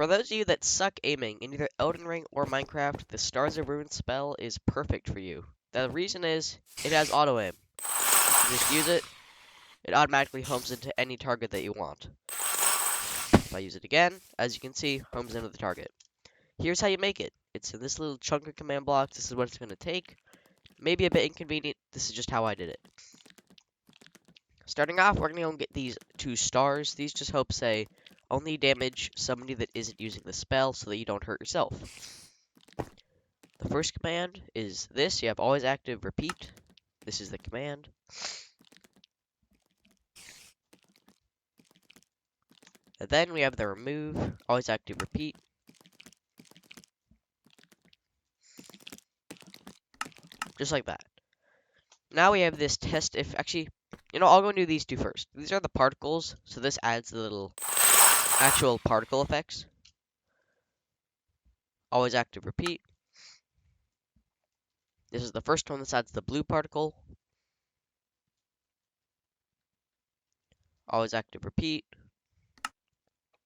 For those of you that suck aiming in either Elden Ring or Minecraft, the Stars of Ruin spell is perfect for you. The reason is, it has auto aim. You just use it, it automatically homes into any target that you want. If I use it again, as you can see, homes into the target. Here's how you make it. It's in this little chunk of command blocks. This is what it's going to take. Maybe a bit inconvenient. This is just how I did it. Starting off, we're going to go and get these 2 stars. These just help, say, only damage somebody that isn't using the spell so that you don't hurt yourself. The first command is this. You have always active repeat. This is the command. And then we have the remove, always active repeat. Just like that. Now we have this test if, actually, I'll go and do these 2 first. These are the particles, so this adds the little actual particle effects. Always active repeat. This is the first one. This adds the blue particle. Always active repeat.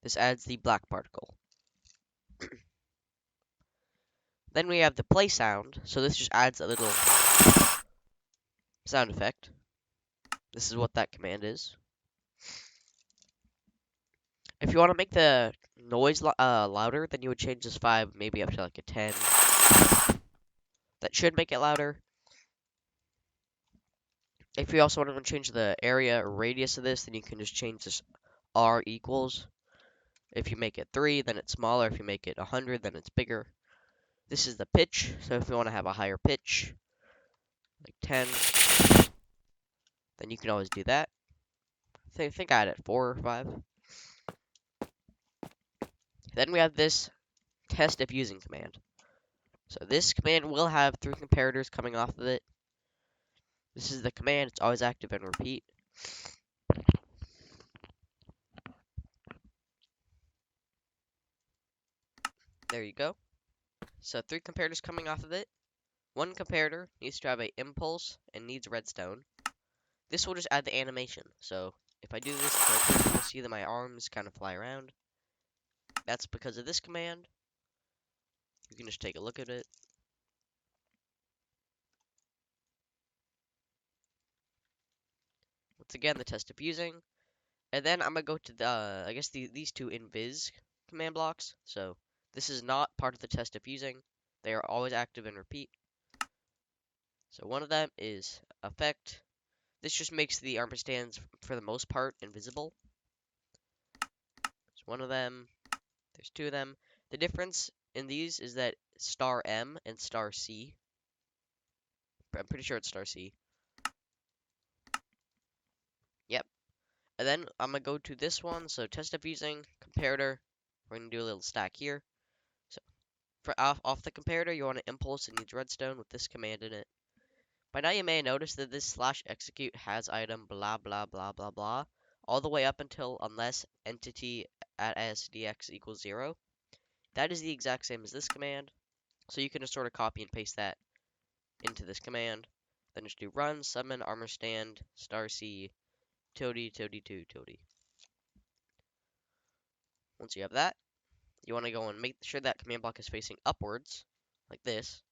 This adds the black particle. Then we have the play sound. So this just adds a little sound effect. This is what that command is. If you want to make the noise louder, then you would change this 5 maybe up to like a 10. That should make it louder. If you also want to change the area or radius of this, then you can just change this R equals. If you make it 3, then it's smaller. If you make it 100, then it's bigger. This is the pitch. So if you want to have a higher pitch, like 10, then you can always do that. I think I had it 4 or 5. Then we have this test if using command. So this command will have 3 comparators coming off of it. This is the command. It's always active and repeat. There you go. So 3 comparators coming off of it. 1 comparator needs to have an impulse and needs redstone. This will just add the animation. So if I do this, you'll see that my arms kind of fly around. That's because of this command. You can just take a look at it. Once again, the test of using. And then I'm going to go to the, these 2 invis command blocks. So this is not part of the test of using. They are always active and repeat. So one of them is effect. This just makes the armor stands, for the most part, invisible. There's one of them. There's 2 of them. The difference in these is that star M and star C. I'm pretty sure it's star C. Yep. And then I'm going to go to this one. So test of using, comparator. We're going to do a little stack here. So for off the comparator, you want to impulse and needs redstone with this command in it. By now you may notice that this /execute has item blah blah blah blah blah all the way up until unless entity at sdx equals 0. That is the exact same as this command. So you can just sort of copy and paste that into this command. Then just do run, summon, armor stand, star C, tilde, tilde, 2, tilde. Once you have that, you want to go and make sure that command block is facing upwards, like this.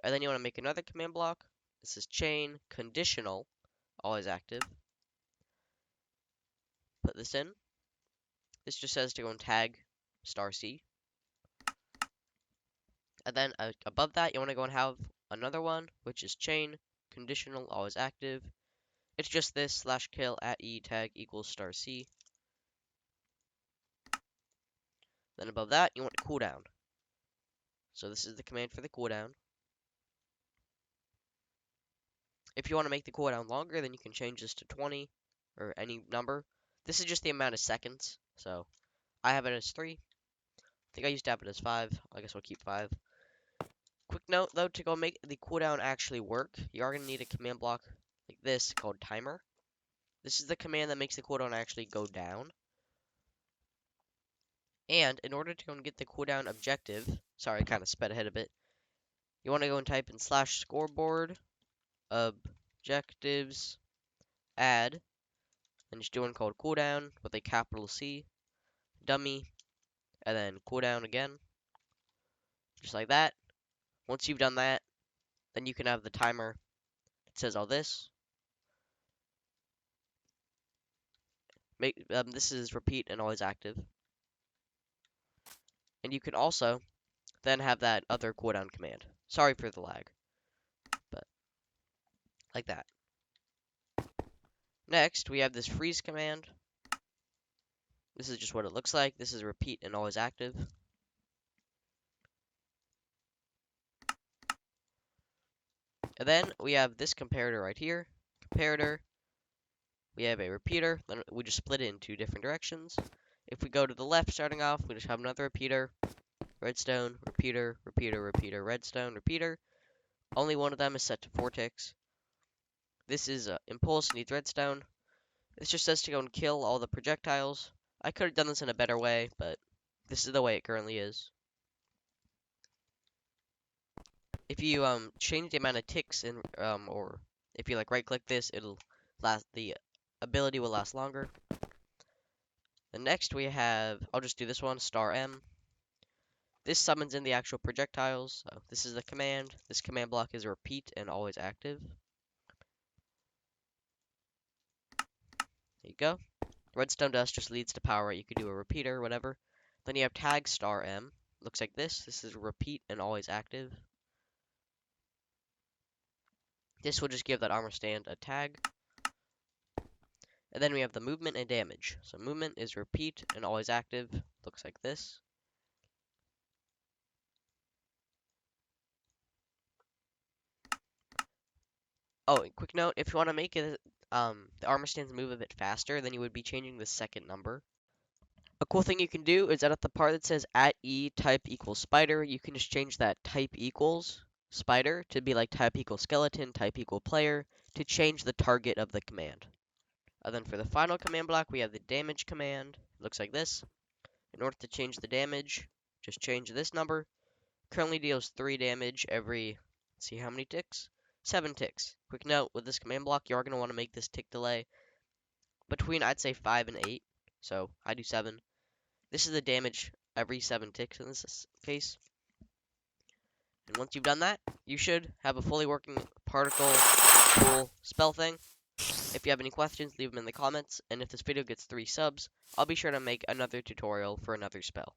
And then you want to make another command block. This is chain, conditional, always active. Put this in. This just says to go and tag star C. And then above that, you want to go and have another one, which is chain, conditional, always active. It's just this /kill at e tag equals star C. Then above that, you want cooldown. So this is the command for the cooldown. If you want to make the cooldown longer, then you can change this to 20 or any number. This is just the amount of seconds. So I have it as 3. I think I used to have it as 5. I guess we'll keep 5. Quick note, though, to go make the cooldown actually work, you are going to need a command block like this called timer. This is the command that makes the cooldown actually go down. And in order to go and get the cooldown objective, sorry, I kind of sped ahead a bit. You want to go and type in /scoreboard objectives add, and just do one called cooldown with a capital C, dummy, and then cooldown again, just like that. Once you've done that, then you can have the timer. It says all this. This is repeat and always active. And you can also then have that other cooldown command. Sorry for the lag, but like that. Next, we have this freeze command. This is just what it looks like. This is repeat and always active. And then we have this comparator right here. Comparator. We have a repeater. Then we just split it in two different directions. If we go to the left, starting off, we just have another repeater. Redstone, repeater, repeater, repeater, redstone, repeater. Only one of them is set to 4 ticks. This is impulse, needs redstone. This just says to go and kill all the projectiles. I could have done this in a better way, but this is the way it currently is. If you change the amount of ticks in or if you like right click this, it'll last, the ability will last longer. The next we have, I'll just do this one, star M. This summons in the actual projectiles. So this is the command. This command block is repeat and always active. There you go. Redstone dust just leads to power. You could do a repeater, whatever. Then you have tag star M. Looks like this. This is repeat and always active. This will just give that armor stand a tag. And then we have the movement and damage. So movement is repeat and always active. Looks like this. Oh, and quick note, if you want to make it the armor stands move a bit faster, then you would be changing the second number. A cool thing you can do is that at the part that says @e type equals spider, you can just change that type equals spider to be like type equals skeleton, type equal player, to change the target of the command. And then for the final command block, we have the damage command. It looks like this. In order to change the damage, just change this number. Currently deals 3 damage every, let's see how many ticks? 7 ticks. Quick note, with this command block, you are going to want to make this tick delay between, I'd say, 5 and 8. So, I do 7. This is the damage every 7 ticks in this case. And once you've done that, you should have a fully working particle cool spell thing. If you have any questions, leave them in the comments. And if this video gets 3 subs, I'll be sure to make another tutorial for another spell.